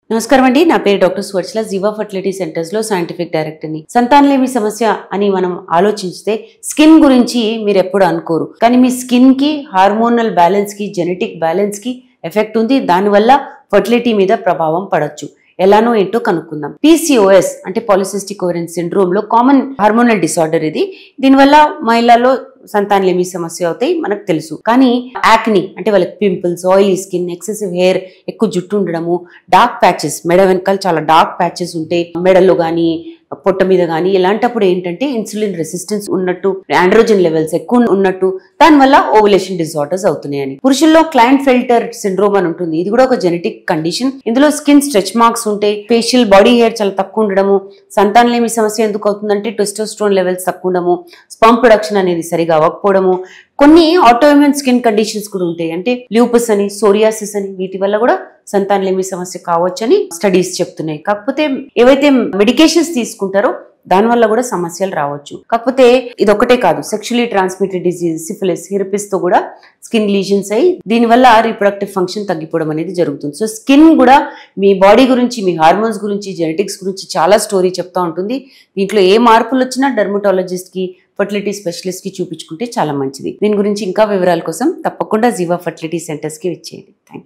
నమస్కారం అండి. నా పేరు డాక్టర్ స్వర్చల. జీవా ఫర్టిలిటీ సెంటర్స్ లో సైంటిఫిక్ డైరెక్టర్ని. సంతానలేమి సమస్య అని మనం ఆలోచిస్తే స్కిన్ గురించి మీరు ఎప్పుడు అనుకోరు, కానీ మీ స్కిన్ కి హార్మోనల్ బ్యాలెన్స్ కి జెనెటిక్ బ్యాలెన్స్ కి ఎఫెక్ట్ ఉంది. దానివల్ల ఫర్టిలిటీ మీద ప్రభావం పడవచ్చు. ఎలానో ఏంటో కనుక్కుందాం. PCOS అంటే పాలిసిస్టిక్ ఓవరియన్ సిండ్రోమ్ లో కామన్ హార్మోనల్ డిసార్డర్ ఇది. దీనివల్ల మహిళల్లో సంతానలేమి సమస్య అవుతాయి మనకు తెలుసు. కానీ యాక్ని అంటే వాళ్ళకి pimples, oily skin, excessive hair, ఎక్కువ జుట్టు ఉండడము, డార్క్ ప్యాచెస్, మెడ వెనకాల చాలా డార్క్ ప్యాచెస్ ఉంటాయి, మెడలో కానీ పొట్ట మీద కానీ. ఇలాంటప్పుడు ఏంటంటే ఇన్సులిన్ రెసిస్టెన్స్ ఉన్నట్టు, ఆండ్రోజన్ లెవెల్స్ ఎక్కువ ఉన్నట్టు, దానివల్ల ఓవులేషన్ డిసార్డర్స్ అవుతున్నాయని. పురుషుల్లో క్లైంట్ ఫెల్టర్ సిండ్రోమ్ అని ఉంటుంది. ఇది కూడా ఒక జెనెటిక్ కండిషన్. ఇందులో స్కిన్ స్ట్రెచ్ మార్క్స్ ఉంటాయి, ఫేషియల్ బాడీ హెయిర్ చాలా తక్కువ ఉండడము. సంతానలేమి సమస్య ఎందుకు అవుతుందంటే టెస్టోస్టెరాన్ లెవెల్స్ తక్కువ ఉండము, స్పర్మ్ ప్రొడక్షన్ అనేది సరిగా అవ్వకపోవడము. కొన్ని ఆటోఇమ్యూన్ స్కిన్ కండిషన్స్ కూడా ఉంటాయి, అంటే ల్యూపస్ అని, సోరియాసిస్ అని. వీటి వల్ల కూడా సంతానలేమి సమస్య కావచ్చని స్టడీస్ చెప్తున్నాయి. కాకపోతే ఏవైతే మెడికేషన్స్ తీసుకుంటారో దానివల్ల కూడా సమస్యలు రావచ్చు. కాకపోతే ఇది ఒకటే కాదు, sexually transmitted disease, syphilis, herpes తో కూడా స్కిన్ లీజన్స్ అయ్యి దీనివల్ల రీప్రొడక్టివ్ ఫంక్షన్ తగ్గిపోవడం అనేది జరుగుతుంది. సో స్కిన్ కూడా మీ బాడీ గురించి, మీ హార్మోన్స్ గురించి, జెనెటిక్స్ గురించి చాలా స్టోరీ చెప్తా ఉంటుంది. దీంట్లో ఏ మార్పులు వచ్చినా డెర్మటాలజిస్ట్ కి, ఫర్టిలిటీ స్పెషలిస్ట్ కి చూపించుకుంటే చాలా మంచిది. దీని గురించి ఇంకా వివరాల కోసం తప్పకుండా జీవా ఫర్టిలిటీ సెంటర్స్ కి విచ్చేయండి. Thank you.